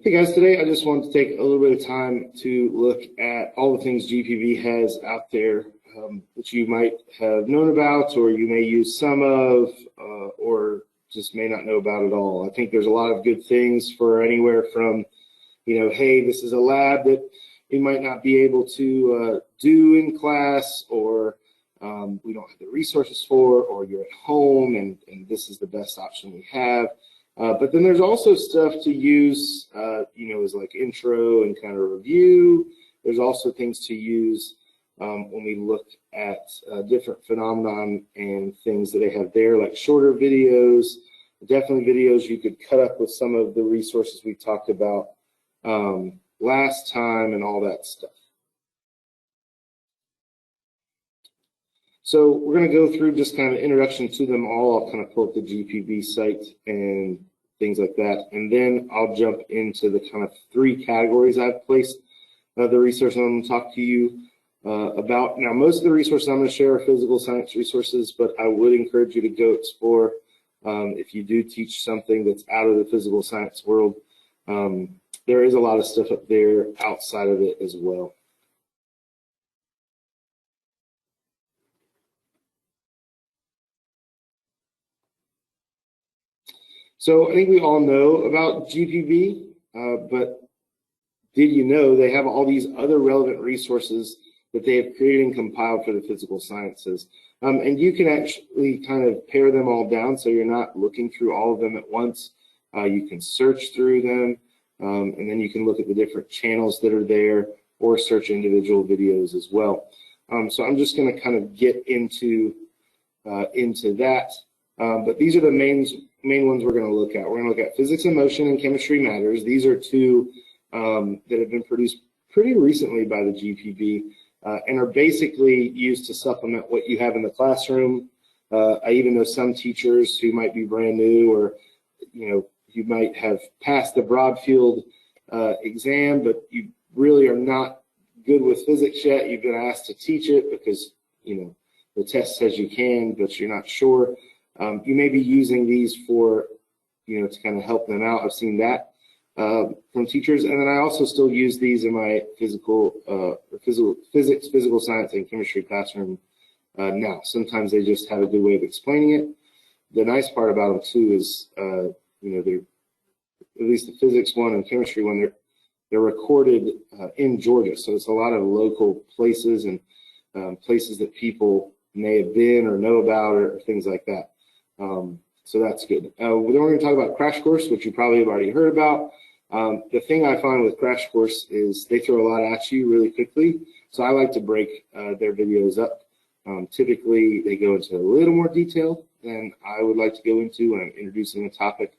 Hey guys, today I just wanted to take a little bit of time to look at all the things GPB has out there that you might have known about, or you may use some of, or just may not know about at all. I think there's a lot of good things for anywhere from, hey, this is a lab that we might not be able to do in class, or we don't have the resources for, or you're at home and this is the best option we have. But then there's also stuff to use, as like intro and kind of review. There's also things to use when we look at different phenomenon and things that they have there, like shorter videos, definitely videos you could cut up with some of the resources we talked about last time and all that stuff. So we're going to go through just kind of introduction to them all. I'll kind of pull up the GPB site and things like that. And then I'll jump into the kind of three categories I've placed the resources I'm going to talk to you about. Now, most of the resources I'm going to share are physical science resources, but I would encourage you to go explore if you do teach something that's out of the physical science world. There is a lot of stuff up there outside of it as well. So I think we all know about GPB, but did you know they have all these other relevant resources that they have created and compiled for the physical sciences? And you can actually kind of pare them all down so you're not looking through all of them at once. You can search through them, and then you can look at the different channels that are there or search individual videos as well. So I'm just going to kind of get into that. But these are the main ones we're going to look at. We're going to look at physics in motion and chemistry matters. These are two that have been produced pretty recently by the GPB and are basically used to supplement what you have in the classroom. I even know some teachers who might be brand new, or you might have passed the broad field exam, but you really are not good with physics yet. You've been asked to teach it because the test says you can, but you're not sure. You may be using these for, to kind of help them out. I've seen that from teachers, and then I also still use these in my physics, physical science, and chemistry classroom now. Sometimes they just have a good way of explaining it. The nice part about them too is, they're, at least the physics one and chemistry one, they're recorded in Georgia, so it's a lot of local places and places that people may have been or know about or things like that. So that's good. Then we're going to talk about Crash Course, which you probably have already heard about. The thing I find with Crash Course is they throw a lot at you really quickly, so I like to break their videos up. Typically, they go into a little more detail than I would like to go into when I'm introducing a topic.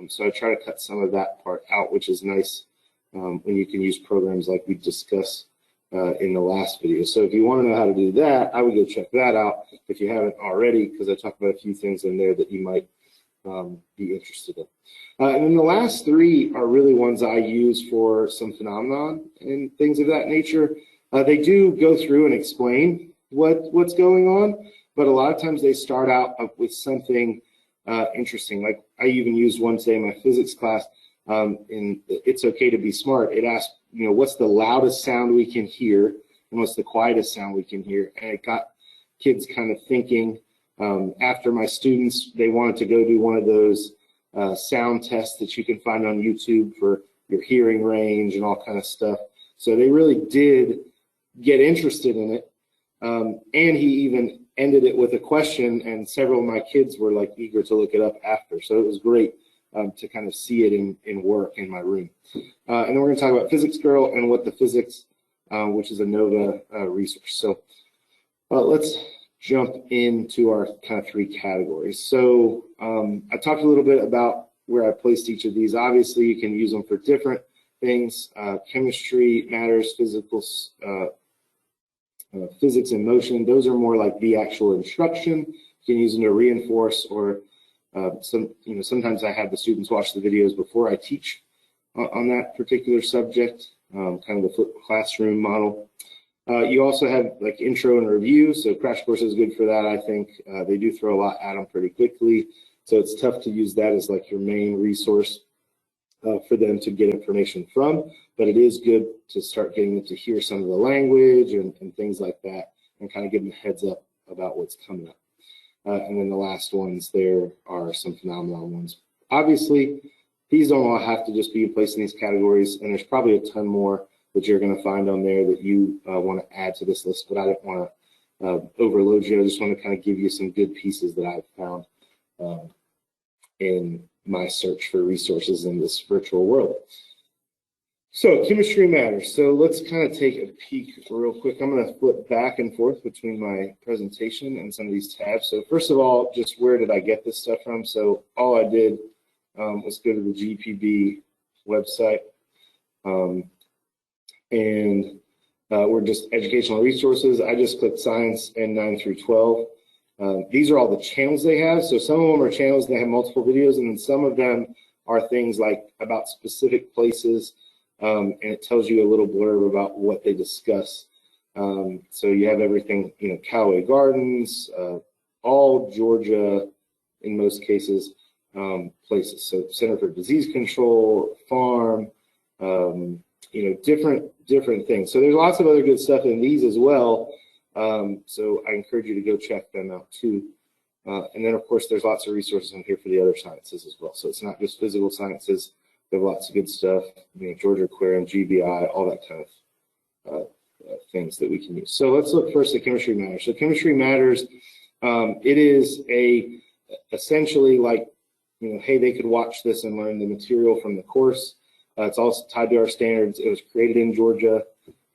So I try to cut some of that part out, which is nice when you can use programs like we discussed in the last video. So if you want to know how to do that, I would go check that out if you haven't already, because I talked about a few things in there that you might be interested in. And then the last three are really ones I use for some phenomenon and things of that nature. They do go through and explain what's going on, but a lot of times they start out with something interesting. Like I even used one today in my physics class in It's Okay to Be Smart. It asked, what's the loudest sound we can hear and what's the quietest sound we can hear? And it got kids kind of thinking. After my students, they wanted to go do one of those sound tests that you can find on YouTube for your hearing range and all kind of stuff. So they really did get interested in it. And he even ended it with a question, and several of my kids were like eager to look it up after. So it was great to kind of see it in work in my room. And then we're going to talk about Physics Girl and What the Physics, which is a NOVA resource. So let's jump into our kind of three categories. So I talked a little bit about where I placed each of these. Obviously, you can use them for different things. Chemistry matters, physics in motion. Those are more like the actual instruction. You can use them to reinforce, or sometimes I have the students watch the videos before I teach on that particular subject, kind of the flipped classroom model. You also have like intro and review, so Crash Course is good for that, I think. They do throw a lot at them pretty quickly, so it's tough to use that as like your main resource. for them to get information from, but it is good to start getting them to hear some of the language and things like that, and kind of give them a heads up about what's coming up. And then the last ones, there are some phenomenon ones. Obviously, these don't all have to just be placed in these categories, and there's probably a ton more that you're going to find on there that you want to add to this list, but I don't want to overload you. I just want to kind of give you some good pieces that I've found in my search for resources in this virtual world. So chemistry matters. So let's kind of take a peek real quick. I'm going to flip back and forth between my presentation and some of these tabs. So first of all, just where did I get this stuff from? So all I did was go to the GPB website, and we're just educational resources. I just clicked science and 9 through 12. These are all the channels they have. So some of them are channels that have multiple videos, and then some of them are things like about specific places, and it tells you a little blurb about what they discuss. So you have everything, you know, Callaway Gardens, all Georgia, in most cases, places. So Center for Disease Control, farm, you know, different things. So there's lots of other good stuff in these as well. So I encourage you to go check them out too. And then of course there's lots of resources on here for the other sciences as well. So it's not just physical sciences. They have lots of good stuff, you know, Georgia Aquarium, GBI, all that kind of things that we can use. So let's look first at Chemistry Matters. So Chemistry Matters, it is essentially like, you know, hey, they could watch this and learn the material from the course. It's also tied to our standards. It was created in Georgia.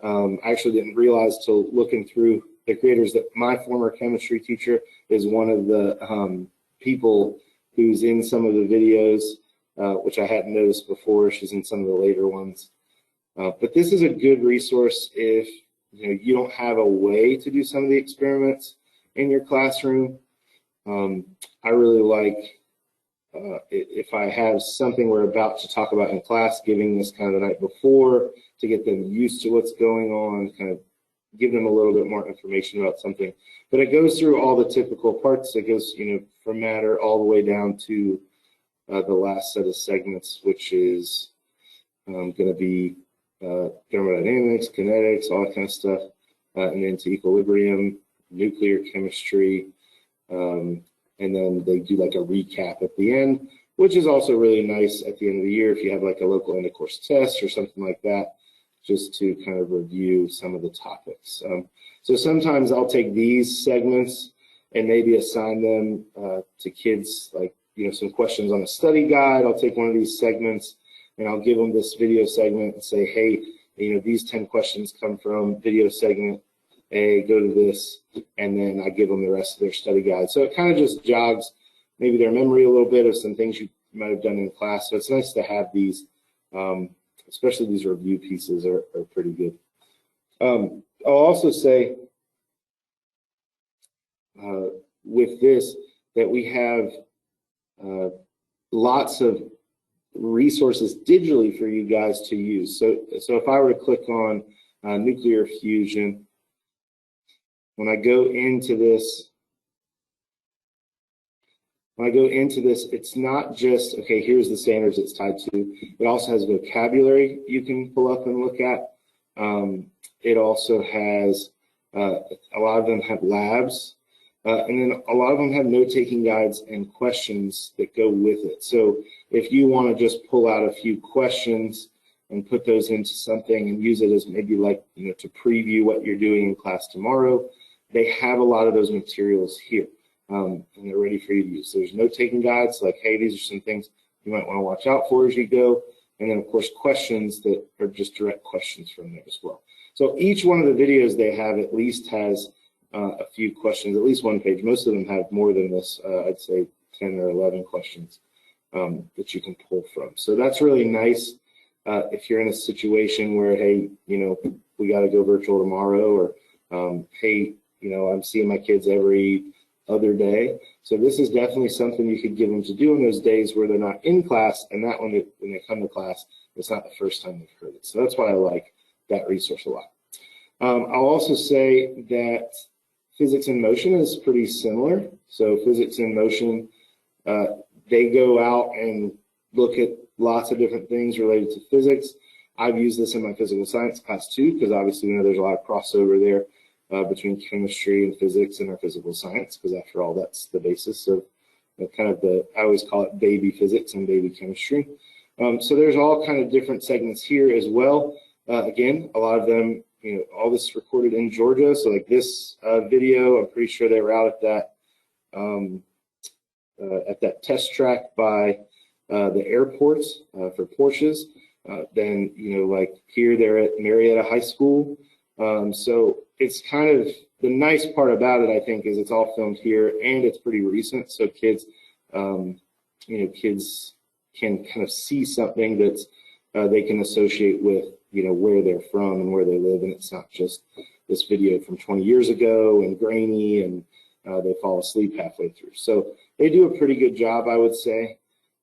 I actually didn't realize till looking through the creators that my former chemistry teacher is one of the people who's in some of the videos, which I hadn't noticed before. She's in some of the later ones. But this is a good resource if you don't have a way to do some of the experiments in your classroom. I really like if I have something we're about to talk about in class, giving this kind of the night before to get them used to what's going on, kind of give them a little bit more information about something. But it goes through all the typical parts. It goes, from matter all the way down to the last set of segments, which is going to be thermodynamics, kinetics, all that kind of stuff, and then to equilibrium, nuclear chemistry, and then they do like a recap at the end, which is also really nice at the end of the year if you have like a local end of course test or something like that, just to kind of review some of the topics. So sometimes I'll take these segments and maybe assign them to kids, like some questions on a study guide. I'll take one of these segments and I'll give them this video segment and say, hey, these 10 questions come from video segment A, go to this, and then I give them the rest of their study guide. So it kind of just jogs maybe their memory a little bit of some things you might have done in class. So it's nice to have these, especially these review pieces are pretty good. I'll also say with this that we have lots of resources digitally for you guys to use. So if I were to click on nuclear fusion, when I go into this, it's not just, okay, here's the standards it's tied to. It also has vocabulary you can pull up and look at. It also has, a lot of them have labs, and then a lot of them have note-taking guides and questions that go with it. So if you want to just pull out a few questions and put those into something and use it as maybe like, to preview what you're doing in class tomorrow, they have a lot of those materials here, and they're ready for you to use. So there's note-taking guides like, hey, these are some things you might want to watch out for as you go. And then, of course, questions that are just direct questions from there as well. So each one of the videos they have at least has a few questions, at least one page. Most of them have more than this, I'd say 10 or 11 questions that you can pull from. So that's really nice if you're in a situation where, hey, we got to go virtual tomorrow, or hey, I'm seeing my kids every other day. So this is definitely something you could give them to do on those days where they're not in class, and that when they come to class, it's not the first time they've heard it. So that's why I like that resource a lot. I'll also say that Physics in Motion is pretty similar. So Physics in Motion, they go out and look at lots of different things related to physics. I've used this in my physical science class too, because obviously we know there's a lot of crossover there between chemistry and physics and our physical science, because after all, that's the basis of kind of I always call it baby physics and baby chemistry. So there's all kind of different segments here as well. Again, a lot of them, all this recorded in Georgia. So like this video, I'm pretty sure they were out at that test track by the airport for Porsches. Then, like here they're at Marietta High School. So it's kind of the nice part about it, I think, is it's all filmed here and it's pretty recent. So kids, kids can kind of see something that they can associate with, where they're from and where they live. And it's not just this video from 20 years ago and grainy and they fall asleep halfway through. So they do a pretty good job, I would say.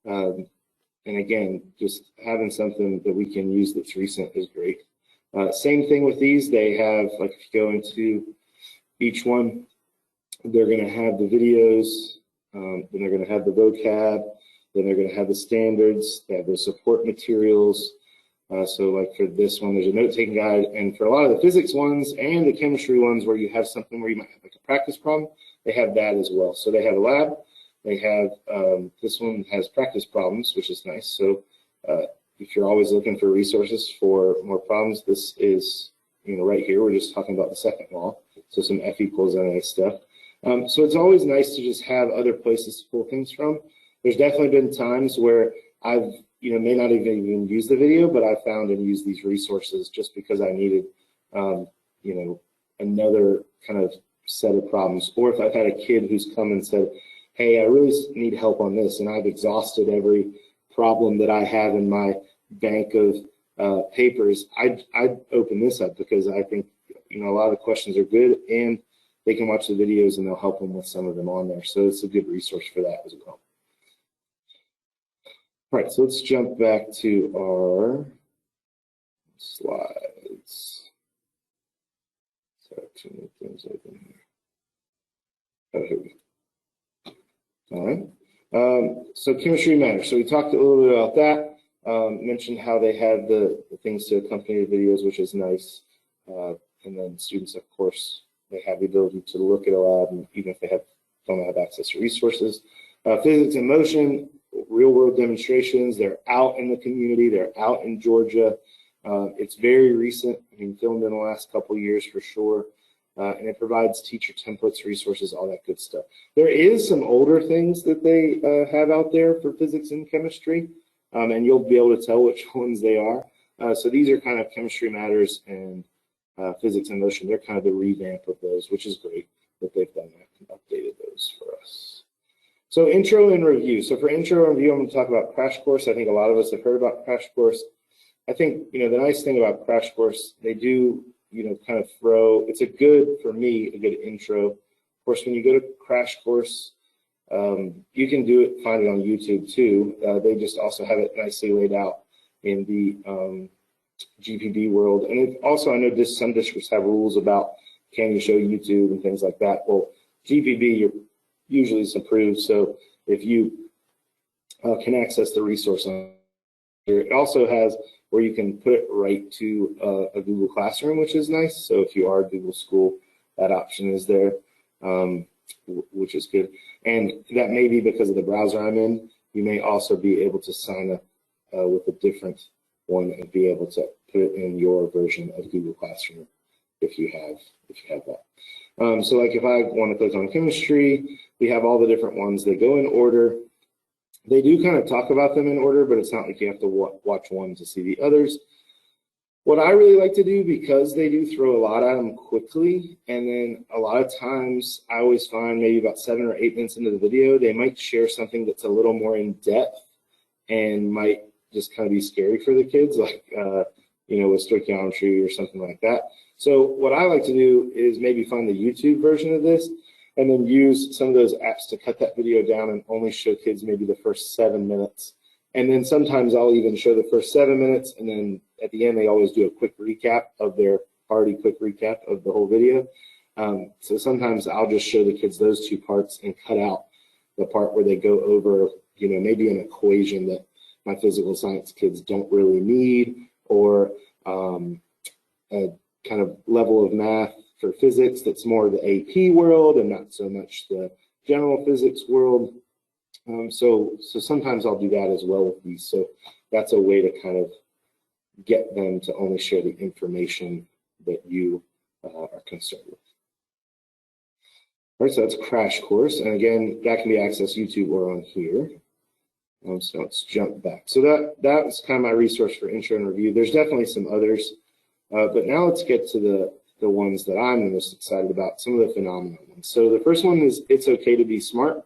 And again, just having something that we can use that's recent is great. Same thing with these. They have, like, if you go into each one, they're going to have the videos, then they're going to have the vocab, then they're going to have the standards, they have the support materials. So like for this one, there's a note-taking guide, and for a lot of the physics ones and the chemistry ones where you have something where you might have like a practice problem, they have that as well. So they have a lab, they have, this one has practice problems, which is nice. So if you're always looking for resources for more problems, this is, right here, we're just talking about the second law. So some F equals NA stuff. So it's always nice to just have other places to pull things from. There's definitely been times where I've, may not even use the video, but I found and used these resources just because I needed, another kind of set of problems. Or if I've had a kid who's come and said, hey, I really need help on this, and I've exhausted every problem that I have in my bank of papers, I'd open this up because I think, a lot of the questions are good, and they can watch the videos and they'll help them with some of them on there. So it's a good resource for that as well. All right, so let's jump back to our slides. Sorry, too many things open here. Oh, here we go. All right. So chemistry matters. So we talked a little bit about that. Mentioned how they have the things to accompany the videos, which is nice. And then students, of course, they have the ability to look at a lab, and even if they don't have access to resources. Physics in motion, real-world demonstrations. They're out in the community. They're out in Georgia. It's very recent. Filmed in the last couple of years for sure. And it provides teacher templates, resources, all that good stuff. There is some older things that they have out there for physics and chemistry, and you'll be able to tell which ones they are. So these are kind of Chemistry Matters and Physics in Motion. They're kind of the revamp of those, which is great that they've done that and updated those for us. So intro and review. So for intro and review, I'm going to talk about Crash Course. I think a lot of us have heard about Crash Course. I think, the nice thing about Crash Course, they do, kind of it's a good, for me, a good intro. Of course, when you go to Crash Course, you can find it on YouTube too. They just also have it nicely laid out in the GPB world. And it also, I know some districts have rules about can you show YouTube and things like that. Well, GPB usually is approved, so if you can access the resource on here, it also has where you can put it right to a Google Classroom, which is nice. So if you are a Google School, that option is there, which is good. And that may be because of the browser I'm in. You may also be able to sign up with a different one and be able to put it in your version of Google Classroom if you have that. So like if I want to click on chemistry, we have all the different ones. They go in order. They do kind of talk about them in order, but it's not like you have to watch one to see the others. What I really like to do, because they do throw a lot at them quickly, and then a lot of times I always find maybe about 7 or 8 minutes into the video, they might share something that's a little more in depth and might just kind of be scary for the kids, like, with stoichiometry or something like that. So what I like to do is maybe find the YouTube version of this and then use some of those apps to cut that video down and only show kids maybe the first 7 minutes. And then sometimes I'll even show the first 7 minutes, and then at the end they always do a quick recap of their quick recap of the whole video. So sometimes I'll just show the kids those 2 parts and cut out the part where they go over, maybe an equation that my physical science kids don't really need, or a kind of level of math for physics that's more the AP world and not so much the general physics world. So sometimes I'll do that as well with these. So that's a way to kind of get them to only share the information that you are concerned with. All right, so that's a crash course. And again, that can be accessed YouTube or on here. So let's jump back. So that's kind of my resource for intro and review. There's definitely some others, but now let's get to the ones that I'm the most excited about, some of the phenomenal ones. So the first one is It's Okay to Be Smart.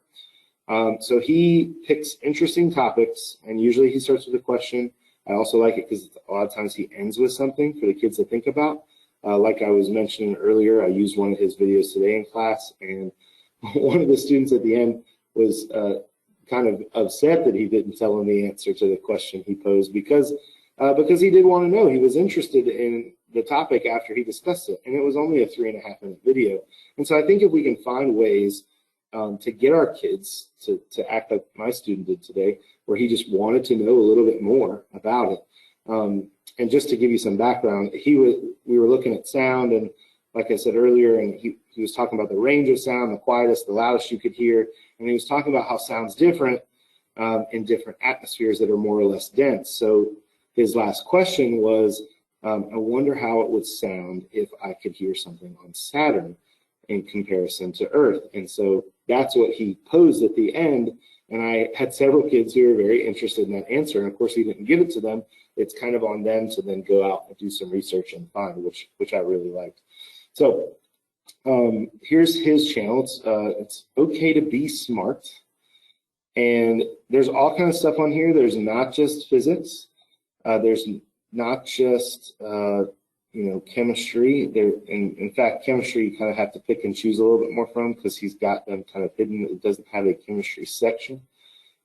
So he picks interesting topics, and usually he starts with a question. I also like it because a lot of times he ends with something for the kids to think about. Like I was mentioning earlier, I used one of his videos today in class, and one of the students at the end was kind of upset that he didn't tell him the answer to the question he posed because he did want to know. He was interested in the topic after he discussed it, and it was only a 3.5-minute video. And so I think if we can find ways to get our kids to act like my student did today, where he just wanted to know a little bit more about it. And just to give you some background, we were looking at sound, and like I said earlier, and he was talking about the range of sound, the quietest, the loudest you could hear, and he was talking about how sound's different in different atmospheres that are more or less dense. So his last question was, I wonder how it would sound if I could hear something on Saturn in comparison to Earth. And so that's what he posed at the end. And I had several kids who were very interested in that answer. And of course, he didn't give it to them. It's kind of on them to then go out and do some research and find, which I really liked. So here's his channel. It's Okay to Be Smart. And there's all kinds of stuff on here. There's not just physics. There's not just chemistry. In fact, chemistry you kind of have to pick and choose a little bit more from because he's got them kind of hidden. It doesn't have a chemistry section.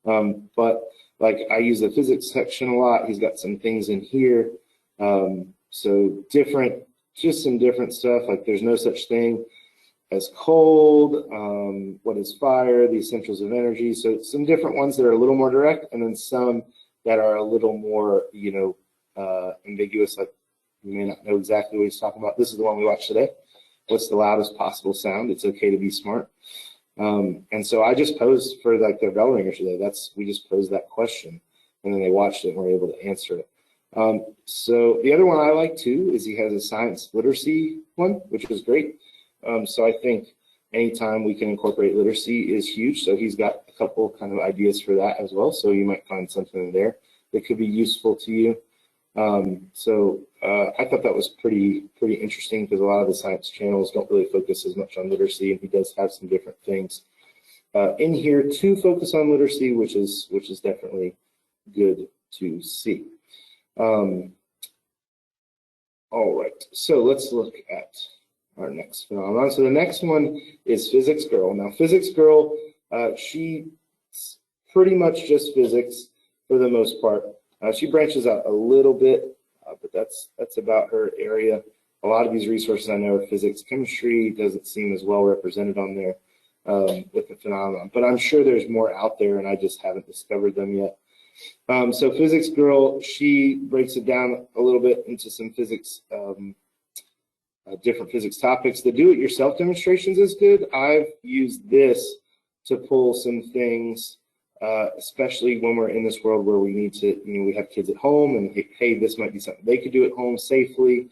But like I use the physics section a lot. He's got some things in here. So just some different stuff. Like there's no such thing as cold. What is fire? The essentials of energy. So some different ones that are a little more direct, and then some that are a little more, ambiguous. Like you may not know exactly what he's talking about. This is the one we watched today. What's the loudest possible sound? It's okay to be smart. And so I just posed for like their bell ringer today. We just posed that question, and then they watched it and were able to answer it. So the other one I like too is he has a science literacy one, which is great. So I think anytime we can incorporate literacy is huge. So he's got a couple kind of ideas for that as well. So you might find something in there that could be useful to you. I thought that was pretty interesting because a lot of the science channels don't really focus as much on literacy, and he does have some different things in here to focus on literacy, which is definitely good to see. All right, so let's look at our next phenomenon. So the next one is Physics Girl. Now, Physics Girl, she's pretty much just physics for the most part. She branches out a little bit, but that's about her area. A lot of these resources I know are physics. Chemistry doesn't seem as well represented on there with the phenomenon, but I'm sure there's more out there, and I just haven't discovered them yet. So Physics Girl, she breaks it down a little bit into some physics, different physics topics. The do-it-yourself demonstrations is good. I've used this to pull some things, especially when we're in this world where we need to, we have kids at home, and hey, this might be something they could do at home safely.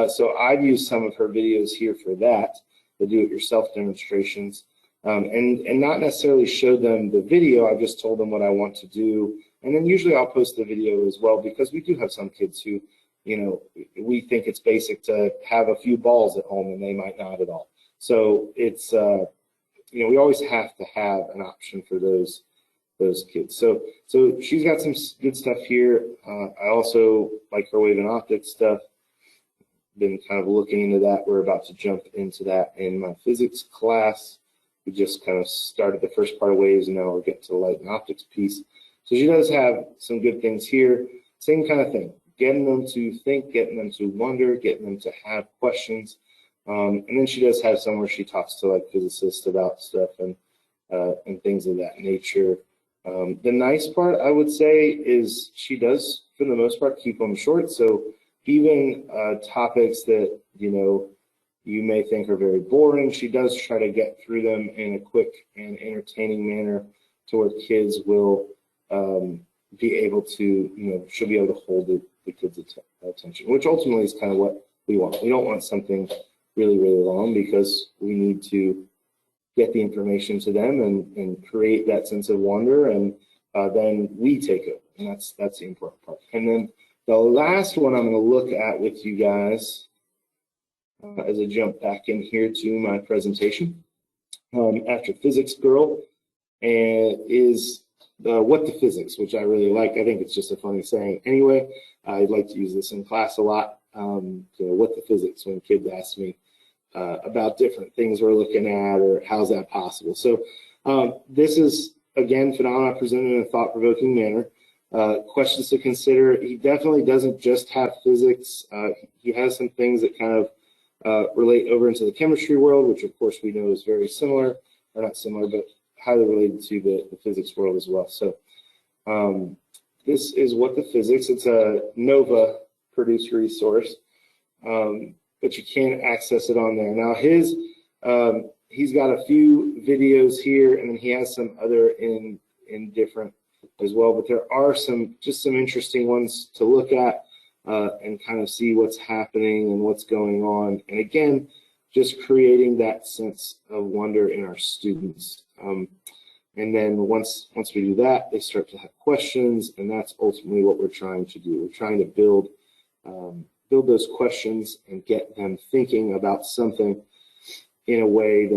So I've used some of her videos here for that, the do-it-yourself demonstrations, and not necessarily show them the video. I've just told them what I want to do, and then usually I'll post the video as well, because we do have some kids who, we think it's basic to have a few balls at home, and they might not at all. So it's, we always have to have an option for those kids. So she's got some good stuff here. I also like her wave and optics stuff. Been kind of looking into that. We're about to jump into that in my physics class. We just kind of started the first part of waves, and now we're getting to the light and optics piece. So she does have some good things here. Same kind of thing, getting them to think, getting them to wonder, getting them to have questions. And then she does have some where she talks to like physicists about stuff and things of that nature. The nice part, I would say, is she does, for the most part, keep them short. So even topics that, you may think are very boring, she does try to get through them in a quick and entertaining manner to where kids will be able to, she'll be able to hold the kids' attention, which ultimately is kind of what we want. We don't want something really, really long because we need to get the information to them and create that sense of wonder, and then we take it, and that's the important part. And then the last one I'm going to look at with you guys as I jump back in here to my presentation after Physics Girl is what the physics, which I really like. I think it's just a funny saying. Anyway, I'd like to use this in class a lot. What the physics, when kids ask me about different things we're looking at or how's that possible. So this is, again, phenomena presented in a thought-provoking manner. Questions to consider. He definitely doesn't just have physics. He has some things that kind of relate over into the chemistry world, which of course we know is very similar, or not similar, but highly related to the physics world as well. So this is What the Physics. It's a NOVA produced resource, but you can access it on there. Now he's got a few videos here, and then he has some other in different as well, but there are some interesting ones to look at and kind of see what's happening and what's going on. And again, just creating that sense of wonder in our students. And then once we do that, they start to have questions, and that's ultimately what we're trying to do. We're trying to build those questions and get them thinking about something in a way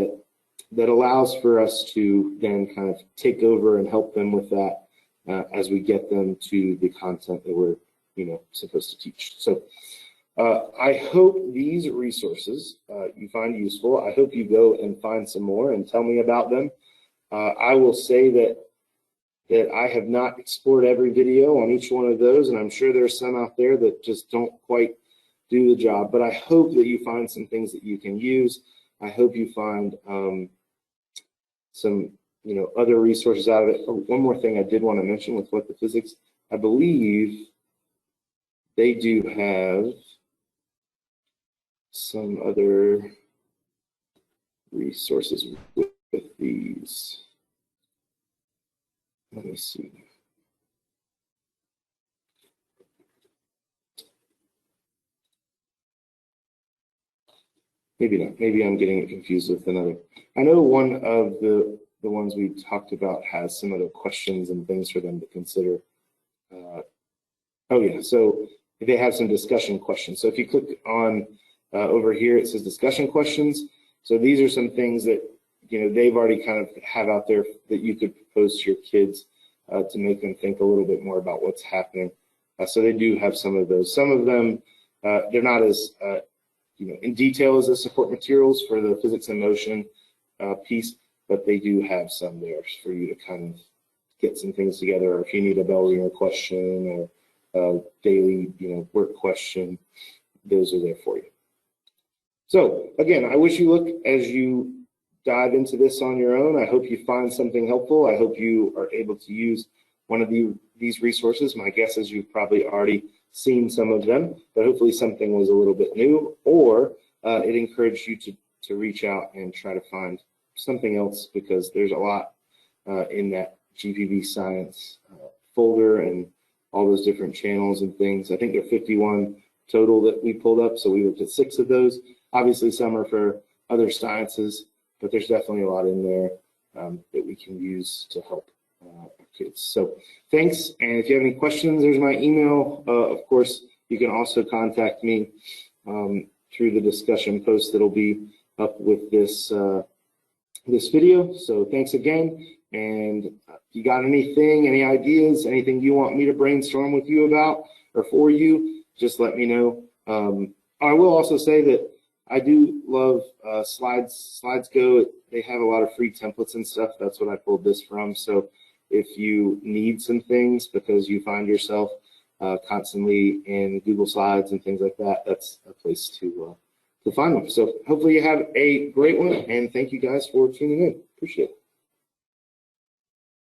that allows for us to then kind of take over and help them with that as we get them to the content that we're supposed to teach. So I hope these resources you find useful. I hope you go and find some more and tell me about them. I will say that I have not explored every video on each one of those, and I'm sure there's some out there that just don't quite do the job, but I hope that you find some things that you can use. I hope you find some other resources out of it. Oh, one more thing I did want to mention with What the Physics, I believe they do have some other resources with these. Let me see. Maybe not. Maybe I'm getting it confused with another. I know one of the ones we talked about has some other questions and things for them to consider. Oh yeah, so they have some discussion questions. So if you click on over here, it says discussion questions. So these are some things that they've already kind of have out there that you could propose to your kids to make them think a little bit more about what's happening. So they do have some of those. Some of them they're not as in detail as the support materials for the physics and motion piece, but they do have some there for you to kind of get some things together, or if you need a bell ringer question or a daily work question, those are there for you. So again, I wish you luck as you dive into this on your own. I hope you find something helpful. I hope you are able to use one of these resources. My guess is you've probably already seen some of them, but hopefully something was a little bit new, or it encouraged you to reach out and try to find something else, because there's a lot in that GPB science folder and all those different channels and things. I think there are 51 total that we pulled up, so we looked at 6 of those. Obviously some are for other sciences, but there's definitely a lot in there that we can use to help our kids. So thanks, and if you have any questions, there's my email. Of course, you can also contact me through the discussion post that'll be up with this this video. So thanks again, and if you got anything, any ideas, anything you want me to brainstorm with you about or for you, just let me know. I will also say that I do love SlidesGo. They have a lot of free templates and stuff. That's what I pulled this from. So if you need some things because you find yourself constantly in Google Slides and things like that, that's a place to find them. So hopefully you have a great one, and thank you guys for tuning in. Appreciate it.